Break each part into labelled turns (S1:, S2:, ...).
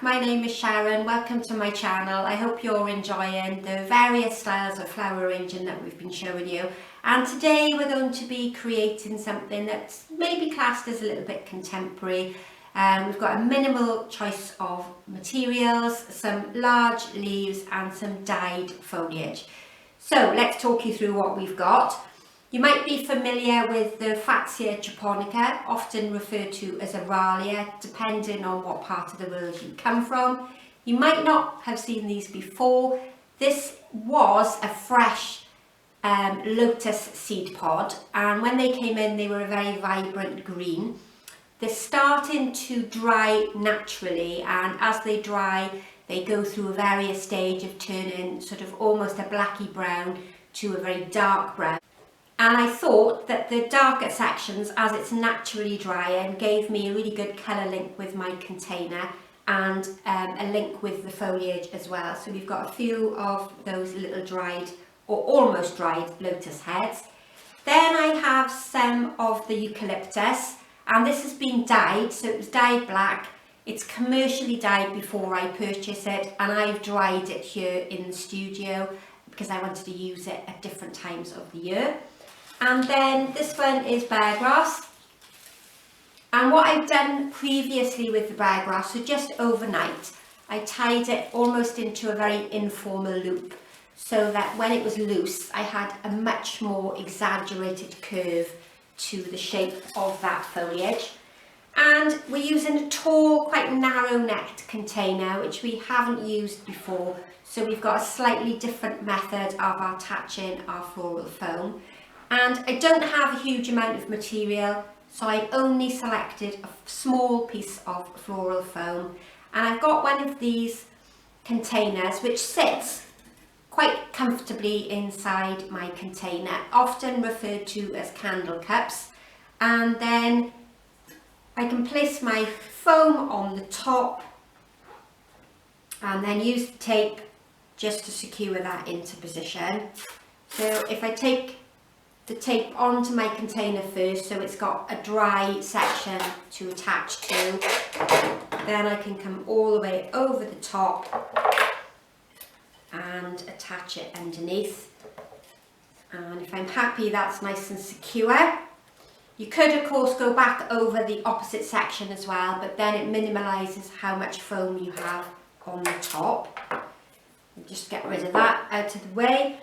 S1: my name is Sharon. Welcome to my channel. I hope you're enjoying the various styles of flower arranging that we've been showing you. And today we're going to be creating something that's maybe classed as a little bit contemporary. We've got a minimal choice of materials, some large leaves and some dyed foliage. So let's talk you through what we've got. You might be familiar with the Fatsia japonica, often referred to as Aralia, depending on what part of the world you come from. You might not have seen these before. This was a fresh Lotus seed pod, and when they came in they were a very vibrant green. They're starting to dry naturally, and as they dry they go through a various stage of turning sort of almost a blacky brown to a very dark brown. And I thought that the darker sections, as it's naturally drying, gave me a really good colour link with my container and a link with the foliage as well. So we've got a few of those little dried or almost dried lotus heads. Then I have some of the eucalyptus, and this has been dyed, so it was dyed black. It's commercially dyed before I purchased it, and I've dried it here in the studio because I wanted to use it at different times of the year. And then this one is beargrass, and what I've done previously with the beargrass, so just overnight, I tied it almost into a very informal loop so that when it was loose I had a much more exaggerated curve to the shape of that foliage. And we're using a tall, quite narrow necked container which we haven't used before, so we've got a slightly different method of attaching our floral foam. And I don't have a huge amount of material, so I only selected a small piece of floral foam. And I've got one of these containers which sits quite comfortably inside my container, often referred to as candle cups. And then I can place my foam on the top and then use the tape just to secure that into position. So if I take the tape onto my container first, so it's got a dry section to attach to, then I can come all the way over the top and attach it underneath. And if I'm happy that's nice and secure, you could of course go back over the opposite section as well, but then it minimalizes how much foam you have on the top. Just get rid of that out of the way.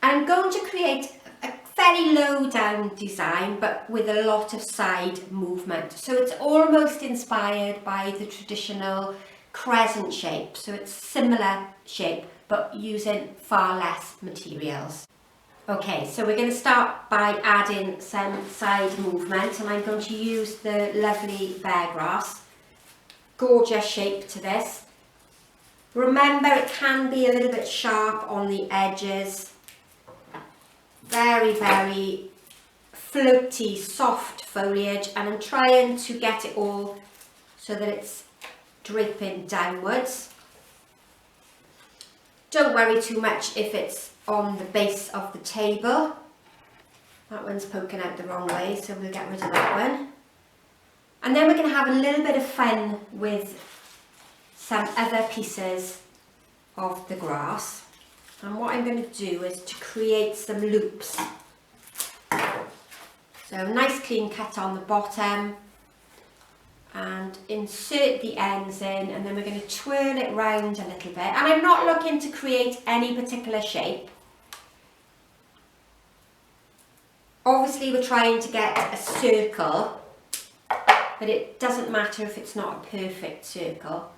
S1: I'm going to create a very low down design but with a lot of side movement, so it's almost inspired by the traditional crescent shape, so it's similar shape but using far less materials. Okay, so we're going to start by adding some side movement, and I'm going to use the lovely beargrass. Gorgeous shape to this. Remember, it can be a little bit sharp on the edges. Very, very floaty, soft foliage, and I'm trying to get it all so that it's draping downwards. Don't worry too much if it's on the base of the table. That one's poking out the wrong way, so we'll get rid of that one. And then we're going to have a little bit of fun with some other pieces of the grass. And what I'm going to do is to create some loops. So nice clean cut on the bottom, and insert the ends in, and then we're going to twirl it round a little bit. And I'm not looking to create any particular shape. Obviously we're trying to get a circle, but it doesn't matter if it's not a perfect circle.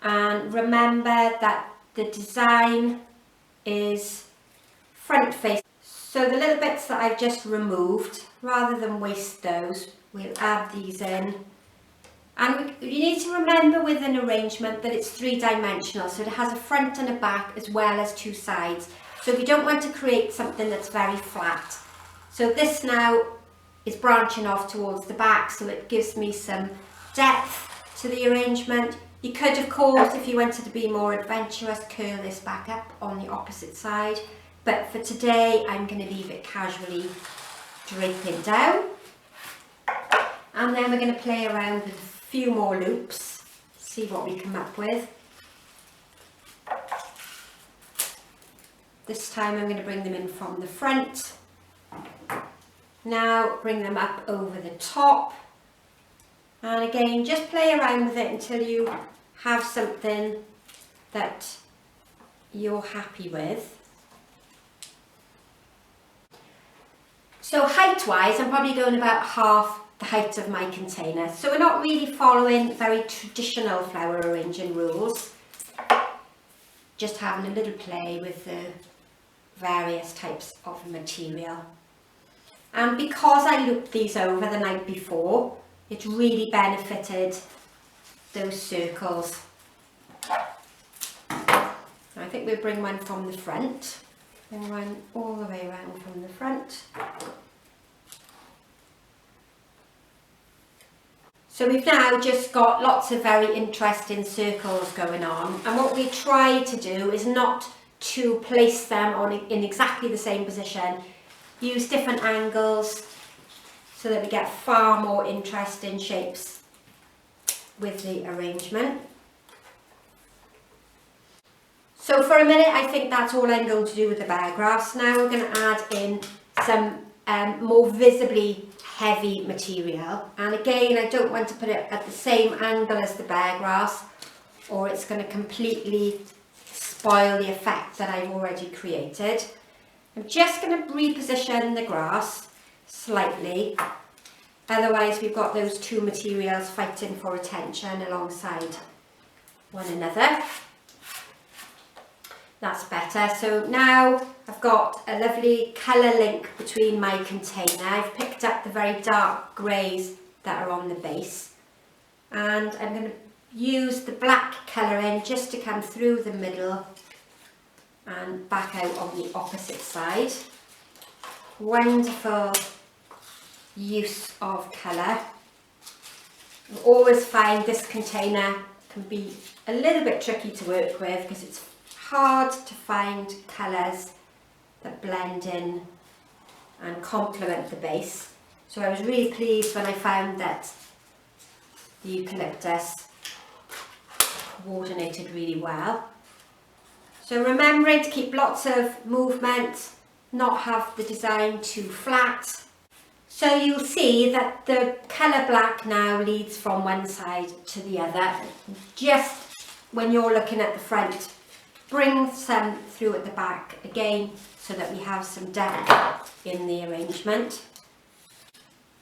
S1: And remember that the design is front face, so the little bits that I've just removed, rather than waste those, we'll add these in. And you need to remember with an arrangement that it's three-dimensional, so it has a front and a back as well as two sides, so we don't want to create something that's very flat. So this now is branching off towards the back, so it gives me some depth to the arrangement. You could of course, if you wanted to be more adventurous, curl this back up on the opposite side, but for today I'm going to leave it casually draping down. And then we're going to play around with a few more loops. see what we come up with. This time I'm going to bring them in from the front. Now bring them up over the top. And again, just play around with it until you have something that you're happy with. So height-wise, I'm probably going about half the height of my container. So we're not really following very traditional flower arranging rules. Just having a little play with the various types of material. And because I looped these over the night before, it really benefited those circles. I think we'll bring one from the front and run all the way around from the front. So we've now just got lots of very interesting circles going on, and what we try to do is not to place them in exactly the same position. Use different angles so that we get far more interesting shapes with the arrangement. So for a minute, I think that's all I'm going to do with the bear grass. Now we're going to add in some more visibly heavy material, and again, I don't want to put it at the same angle as the bear grass, or it's going to completely spoil the effect that I've already created. I'm just going to reposition the grass slightly, otherwise we've got those two materials fighting for attention alongside one another. That's better. So now I've got a lovely colour link between my container. I've picked up the very dark greys that are on the base, and I'm going to use the black colouring just to come through the middle and back out on the opposite side. Wonderful use of colour. I always find this container can be a little bit tricky to work with because it's hard to find colours that blend in and complement the base. So I was really pleased when I found that the eucalyptus coordinated really well. So remembering to keep lots of movement, not have the design too flat. So you'll see that the colour black now leads from one side to the other. Just when you're looking at the front, bring some through at the back again so that we have some depth in the arrangement.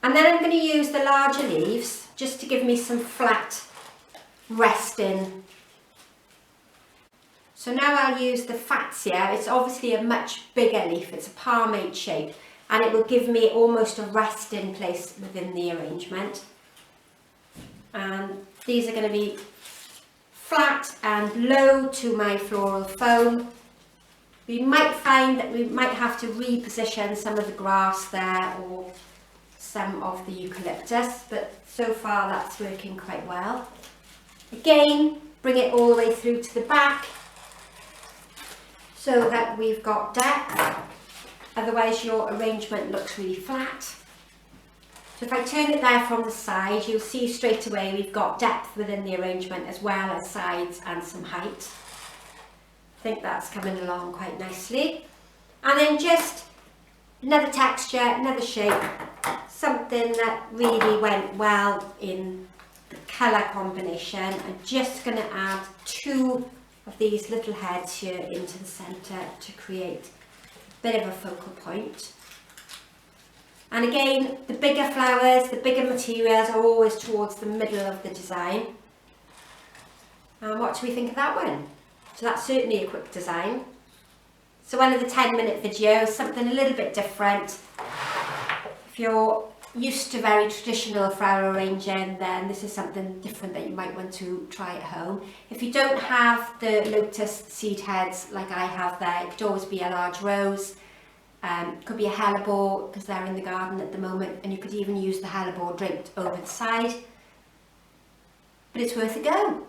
S1: And then I'm going to use the larger leaves just to give me some flat resting. So now I'll use the Fatsia. It's obviously a much bigger leaf, it's a palmate shape, and it will give me almost a resting place within the arrangement. And these are going to be flat and low to my floral foam. We might find that we might have to reposition some of the grass there or some of the eucalyptus, but so far that's working quite well. Again, bring it all the way through to the back so that we've got depth, otherwise your arrangement looks really flat. So if I turn it there from the side, you'll see straight away we've got depth within the arrangement as well as sides and some height. I think that's coming along quite nicely. And then just another texture, another shape, something that really went well in the colour combination. I'm just going to add two of these little heads here into the centre to create a bit of a focal point. And again, the bigger flowers, the bigger materials are always towards the middle of the design. And what do we think of that one? So that's certainly a quick design. So one of the 10-minute videos, something a little bit different. If you're used to very traditional flower arranging, then this is something different that you might want to try at home. If you don't have the lotus seed heads like I have there, it could always be a large rose. Could be a hellebore because they're in the garden at the moment, and you could even use the hellebore draped over the side. But it's worth a go.